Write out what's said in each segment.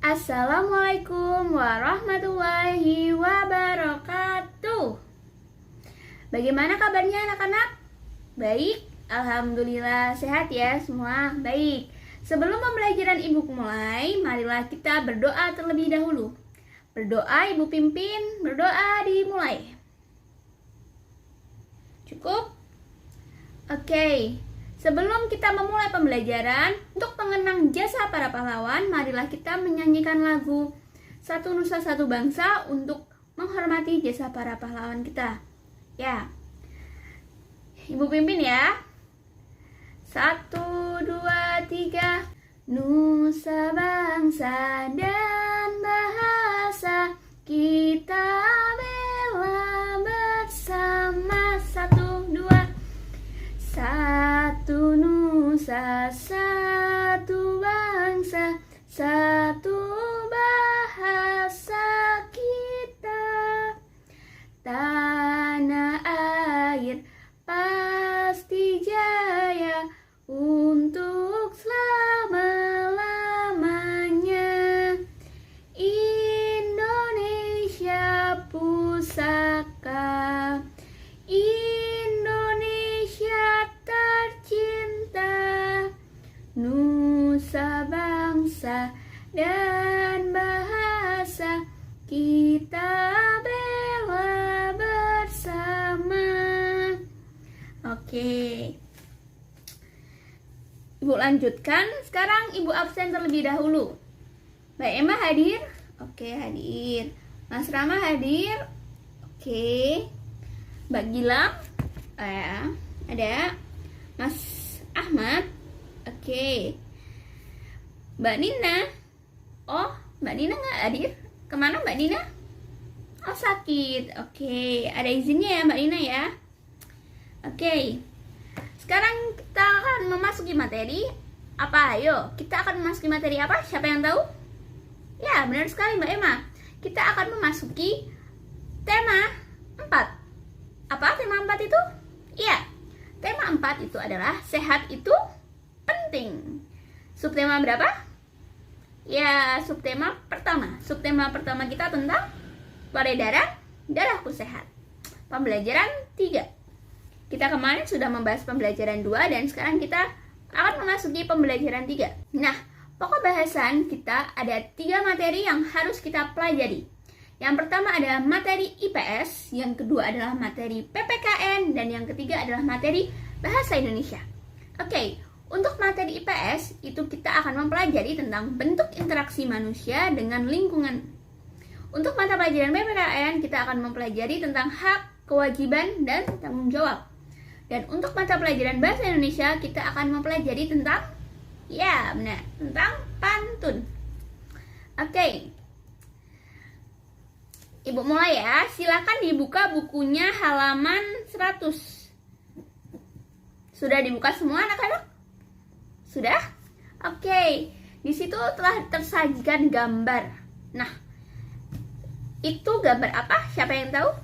Assalamualaikum warahmatullahi wabarakatuh. Bagaimana kabarnya anak-anak? Baik, alhamdulillah sehat ya semua. Baik, sebelum pembelajaran Ibu mulai, marilah kita berdoa terlebih dahulu. Berdoa Ibu pimpin, berdoa dimulai. Cukup? Oke. Sebelum kita memulai pembelajaran, untuk mengenang jasa para pahlawan, marilah kita menyanyikan lagu Satu Nusa Satu Bangsa untuk menghormati jasa para pahlawan kita. Ya, Ibu pimpin ya. 1, 2, 3. Nusa bangsa dan bahasa kita bela bersama. 1, 2. Satu nusa, satu bangsa, satu bahasa kita. Tanah air pasti jaya untuk selama-lamanya. Indonesia pusaka, Nusa bangsa dan bahasa kita bela bersama. Oke, Ibu lanjutkan. Sekarang Ibu absen terlebih dahulu. Mbak Emma hadir? Oke, hadir. Mas Rama hadir? Oke. Mbak Gilang? Ada. Mas Ahmad? Oke. Mbak Nina? Oh, Mbak Nina nggak hadir? Kemana Mbak Nina? Oh, sakit. Oke, ada izinnya ya Mbak Nina ya. Oke. Sekarang kita akan memasuki materi. Apa? Ayo, kita akan memasuki materi apa? Siapa yang tahu? Ya, benar sekali Mbak Emma. Kita akan memasuki tema 4. Apa tema 4 itu? Iya, tema 4 itu adalah sehat itu penting. Subtema berapa? Ya, subtema pertama. Subtema pertama kita tentang peredaran darahku sehat. Pembelajaran 3. Kita kemarin sudah membahas pembelajaran 2 dan sekarang kita akan memasuki pembelajaran 3. Nah, pokok bahasan kita ada 3 materi yang harus kita pelajari. Yang pertama adalah materi IPS, yang kedua adalah materi PPKN, dan yang ketiga adalah materi Bahasa Indonesia. Oke, untuk materi IPS itu kita akan mempelajari tentang bentuk interaksi manusia dengan lingkungan. Untuk mata pelajaran PPKN kita akan mempelajari tentang hak, kewajiban, dan tanggung jawab. Dan untuk mata pelajaran Bahasa Indonesia kita akan mempelajari tentang, ya benar, tentang pantun. Oke, Ibu mulai ya. Silakan dibuka bukunya halaman 100. Sudah dibuka semua anak-anak? Sudah? Oke. Di situ telah tersajikan gambar. Nah, itu gambar apa? Siapa yang tahu?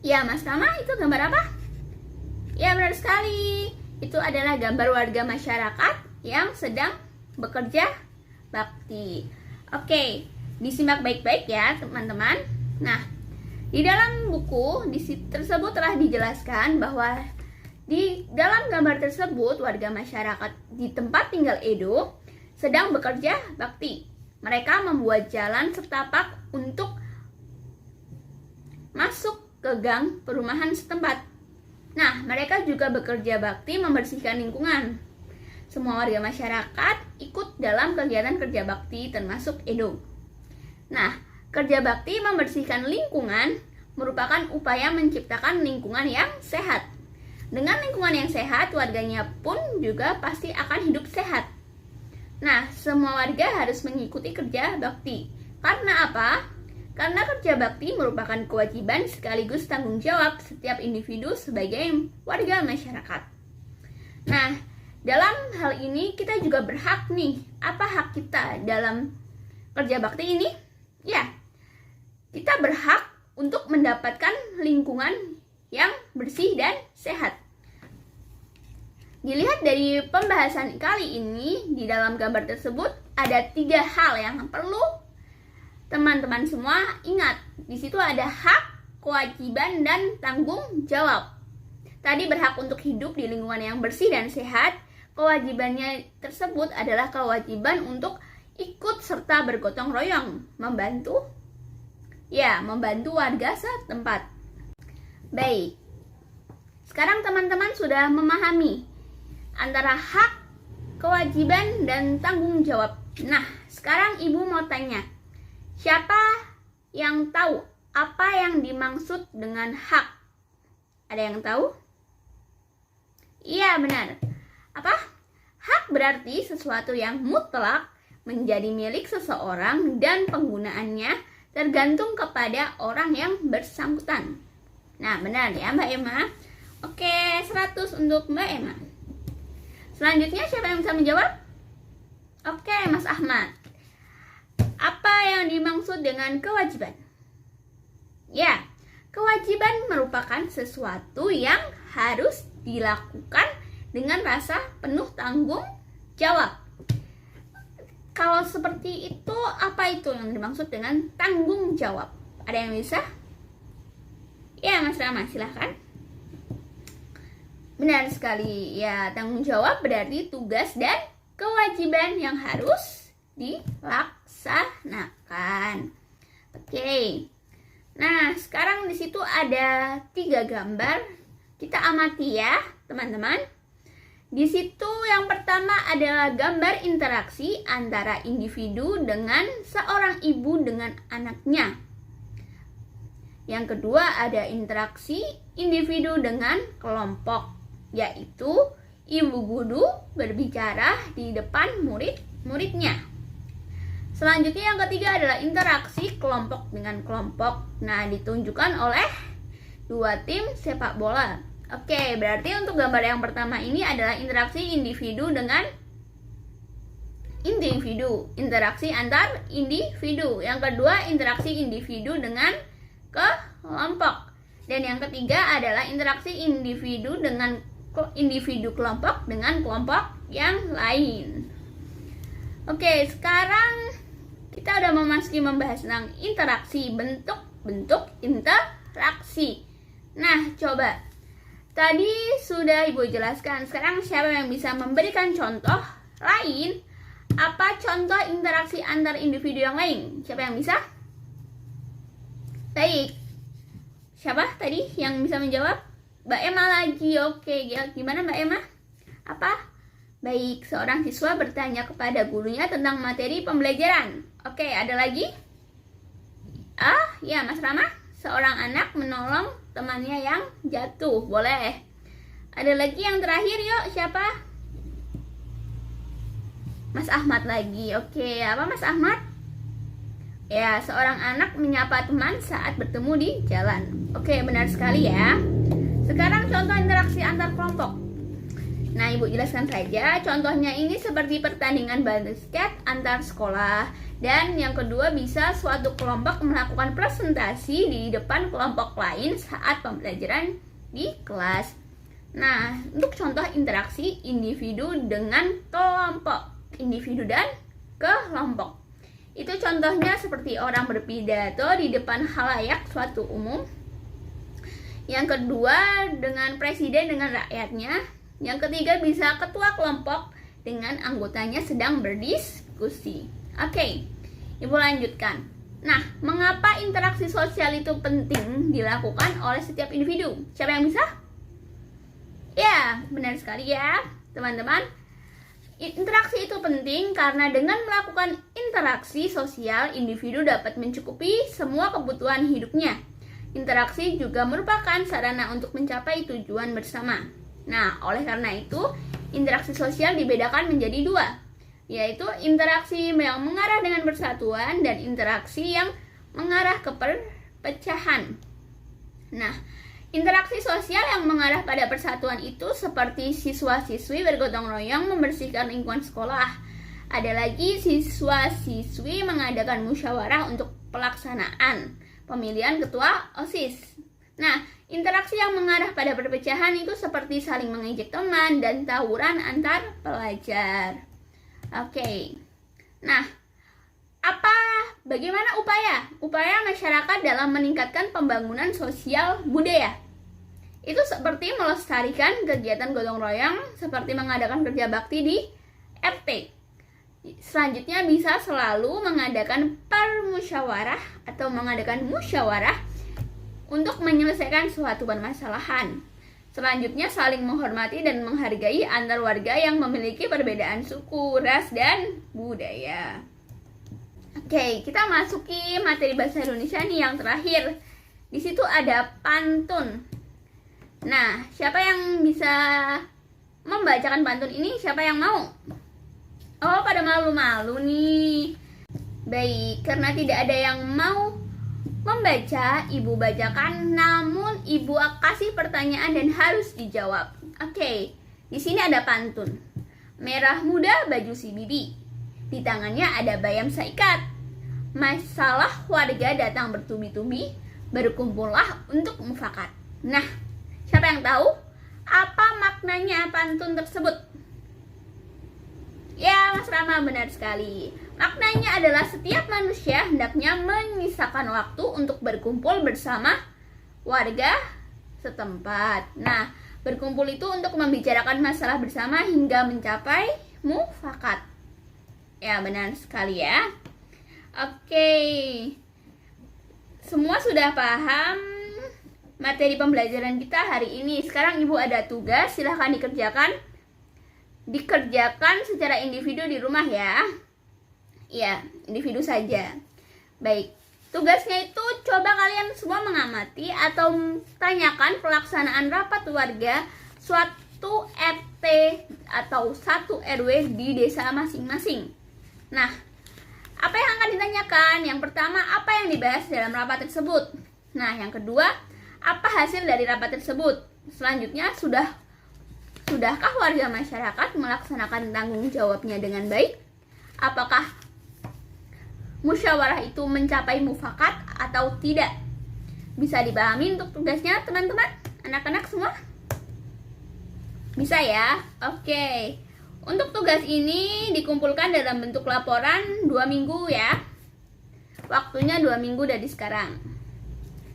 Ya, Mas Rama, itu gambar apa? Ya, benar sekali. Itu adalah gambar warga masyarakat yang sedang bekerja bakti. Oke, disimak baik-baik ya, teman-teman. Nah, di dalam buku tersebut telah dijelaskan bahwa di dalam gambar tersebut, warga masyarakat di tempat tinggal Edo sedang bekerja bakti. Mereka membuat jalan setapak untuk masuk ke gang perumahan setempat. Nah, mereka juga bekerja bakti membersihkan lingkungan. Semua warga masyarakat ikut dalam kegiatan kerja bakti termasuk Edo. Nah, kerja bakti membersihkan lingkungan merupakan upaya menciptakan lingkungan yang sehat. Dengan lingkungan yang sehat, warganya pun juga pasti akan hidup sehat. Nah, semua warga harus mengikuti kerja bakti. Karena apa? Karena kerja bakti merupakan kewajiban sekaligus tanggung jawab setiap individu sebagai warga masyarakat. Nah, dalam hal ini kita juga berhak nih. Apa hak kita dalam kerja bakti ini? Ya, kita berhak untuk mendapatkan lingkungan yang bersih dan sehat. Dilihat dari pembahasan kali ini, di dalam gambar tersebut ada 3 hal yang perlu teman-teman semua ingat. Di situ ada hak, kewajiban, dan tanggung jawab. Tadi berhak untuk hidup di lingkungan yang bersih dan sehat. Kewajibannya tersebut adalah kewajiban untuk ikut serta bergotong royong, membantu warga setempat. Baik, sekarang teman-teman sudah memahami antara hak, kewajiban, dan tanggung jawab. Nah, sekarang ibu mau tanya, siapa yang tahu apa yang dimaksud dengan hak? Ada yang tahu? Iya, benar. Apa? Hak berarti sesuatu yang mutlak menjadi milik seseorang dan penggunaannya tergantung kepada orang yang bersangkutan. Nah, benar ya Mbak Emma? Oke, 100 untuk Mbak Emma. Selanjutnya siapa yang bisa menjawab? Oke, Mas Ahmad. Apa yang dimaksud dengan kewajiban? Ya, kewajiban merupakan sesuatu yang harus dilakukan dengan rasa penuh tanggung jawab. Kalau seperti itu, apa itu yang dimaksud dengan tanggung jawab? Ada yang bisa? Ya, Mas Rama, silahkan. Benar sekali, ya, tanggung jawab berarti tugas dan kewajiban yang harus dilaksanakan. Oke. Nah, sekarang di situ ada 3 gambar. Kita amati ya, teman-teman. Di situ yang pertama adalah gambar interaksi antara individu dengan seorang ibu dengan anaknya. Yang kedua ada interaksi individu dengan kelompok, yaitu ibu guru berbicara di depan murid-muridnya. Selanjutnya yang ketiga adalah interaksi kelompok dengan kelompok. Nah, ditunjukkan oleh 2 tim sepak bola. Oke, berarti untuk gambar yang pertama ini adalah interaksi individu dengan individu, interaksi antar individu. Yang kedua, interaksi individu dengan kelompok. Dan yang ketiga adalah interaksi individu dengan individu kelompok dengan kelompok yang lain. Oke, sekarang kita udah memasuki membahas tentang interaksi, bentuk-bentuk interaksi. Nah, coba tadi sudah Ibu jelaskan. Sekarang siapa yang bisa memberikan contoh lain? Apa contoh interaksi antar individu yang lain? Siapa yang bisa? Baik. Siapa tadi yang bisa menjawab? Mbak Emma lagi. Oke, gimana Mbak Emma? Apa? Baik, seorang siswa bertanya kepada gurunya tentang materi pembelajaran. Oke, ada lagi? Ya Mas Rama. Seorang anak menolong temannya yang jatuh. Boleh. Ada lagi yang terakhir, yuk. Siapa? Mas Ahmad lagi. Oke, apa Mas Ahmad? Ya, seorang anak menyapa teman saat bertemu di jalan. Oke, benar sekali ya. Sekarang contoh interaksi antar kelompok. Nah, Ibu jelaskan saja. Contohnya ini seperti pertandingan basket antar sekolah. Dan yang kedua, bisa suatu kelompok melakukan presentasi di depan kelompok lain saat pembelajaran di kelas. Nah, untuk contoh interaksi individu dengan kelompok, individu dan kelompok. Itu contohnya seperti orang berpidato di depan khalayak suatu umum. Yang kedua, dengan presiden dengan rakyatnya. Yang ketiga, bisa ketua kelompok dengan anggotanya sedang berdiskusi. Oke, Ibu lanjutkan. Nah, mengapa interaksi sosial itu penting dilakukan oleh setiap individu? Siapa yang bisa? Ya, benar sekali ya, teman-teman. Interaksi itu penting karena dengan melakukan interaksi sosial, individu dapat mencukupi semua kebutuhan hidupnya. Interaksi juga merupakan sarana untuk mencapai tujuan bersama. Nah, oleh karena itu, interaksi sosial dibedakan menjadi 2, yaitu interaksi yang mengarah dengan persatuan dan interaksi yang mengarah ke perpecahan. Nah, interaksi sosial yang mengarah pada persatuan itu seperti siswa-siswi bergotong royong membersihkan lingkungan sekolah. Ada lagi siswa-siswi mengadakan musyawarah untuk pelaksanaan pemilihan ketua OSIS. Nah, Interaksi yang mengarah pada perpecahan itu seperti saling mengejek teman dan tawuran antar pelajar. Oke. Nah, bagaimana upaya masyarakat dalam meningkatkan pembangunan sosial budaya? Itu seperti melestarikan kegiatan gotong royong, seperti mengadakan kerja bakti di RT. Selanjutnya bisa selalu mengadakan permusyawarah atau mengadakan musyawarah untuk menyelesaikan suatu permasalahan. Selanjutnya saling menghormati dan menghargai antar warga yang memiliki perbedaan suku, ras, dan budaya. Oke, kita masuki materi bahasa Indonesia nih yang terakhir. Di situ ada pantun. Nah, siapa yang bisa membacakan pantun ini? Siapa yang mau? Oh, pada malu-malu nih. Baik, karena tidak ada yang mau membaca, Ibu bacakan, namun Ibu kasih pertanyaan dan harus dijawab. Oke, di sini ada pantun. Merah muda baju si bibi, di tangannya ada bayam seikat. Masalah warga datang bertubi-tubi, berkumpullah untuk mufakat. Nah, siapa yang tahu apa maknanya pantun tersebut? Ya, Mas Rama, benar sekali. Maknanya adalah setiap manusia hendaknya menyisakan waktu untuk berkumpul bersama warga setempat. Nah, berkumpul itu untuk membicarakan masalah bersama hingga mencapai mufakat. Ya, benar sekali ya. Oke. Semua sudah paham materi pembelajaran kita hari ini. Sekarang Ibu ada tugas, silahkan dikerjakan secara individu di rumah ya. Ya, individu saja. Baik, tugasnya itu coba kalian semua mengamati atau tanyakan pelaksanaan rapat warga suatu RT atau satu RW di desa masing-masing. Nah, apa yang akan ditanyakan? Yang pertama, apa yang dibahas dalam rapat tersebut? Nah, yang kedua, apa hasil dari rapat tersebut? Selanjutnya, sudahkah warga masyarakat melaksanakan tanggung jawabnya dengan baik? Apakah musyawarah itu mencapai mufakat atau tidak? Bisa dipahami untuk tugasnya teman-teman? Anak-anak semua? Bisa ya? Oke. Untuk tugas ini dikumpulkan dalam bentuk laporan 2 minggu ya. Waktunya 2 minggu dari sekarang.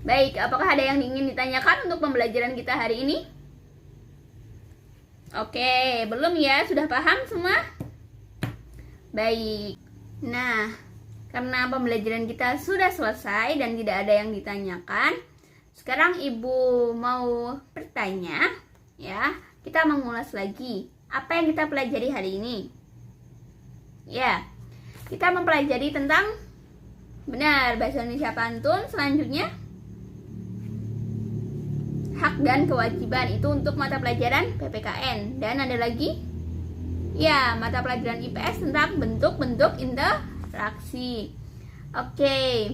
Baik, apakah ada yang ingin ditanyakan untuk pembelajaran kita hari ini? Oke, belum ya? Sudah paham semua? Baik. Nah, karena pembelajaran kita sudah selesai dan tidak ada yang ditanyakan, sekarang Ibu mau bertanya, ya. Kita mengulas lagi apa yang kita pelajari hari ini. Ya, kita mempelajari tentang bahasa Indonesia pantun. Selanjutnya, hak dan kewajiban itu untuk mata pelajaran PPKN. Dan ada lagi, ya, mata pelajaran IPS tentang bentuk-bentuk interaksi. Oke.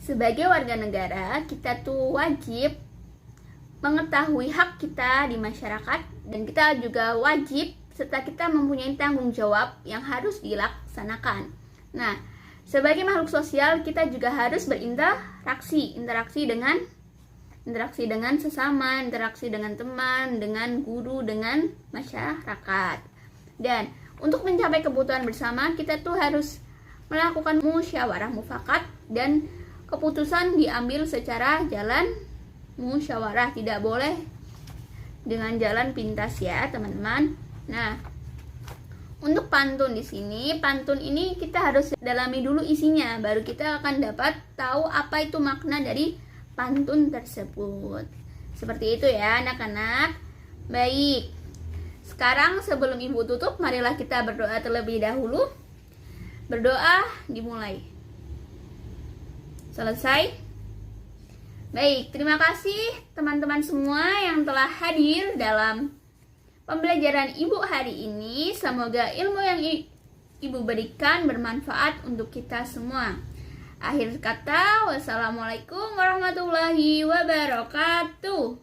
Sebagai warga negara, kita tuh wajib mengetahui hak kita di masyarakat, dan kita juga wajib serta kita mempunyai tanggung jawab yang harus dilaksanakan. Nah, sebagai makhluk sosial, kita juga harus berinteraksi, interaksi dengan sesama, interaksi dengan teman, dengan guru, dengan masyarakat. Dan untuk mencapai kebutuhan bersama, kita tuh harus melakukan musyawarah mufakat, dan keputusan diambil secara jalan musyawarah, tidak boleh dengan jalan pintas ya, teman-teman. Nah, untuk pantun di sini, pantun ini kita harus dalami dulu isinya, baru kita akan dapat tahu apa itu makna dari pantun tersebut. Seperti itu ya, anak-anak. Baik. Sekarang sebelum Ibu tutup, marilah kita berdoa terlebih dahulu. Berdoa dimulai. Selesai? Baik, terima kasih teman-teman semua yang telah hadir dalam pembelajaran Ibu hari ini. Semoga ilmu yang Ibu berikan bermanfaat untuk kita semua. Akhir kata, wassalamualaikum warahmatullahi wabarakatuh.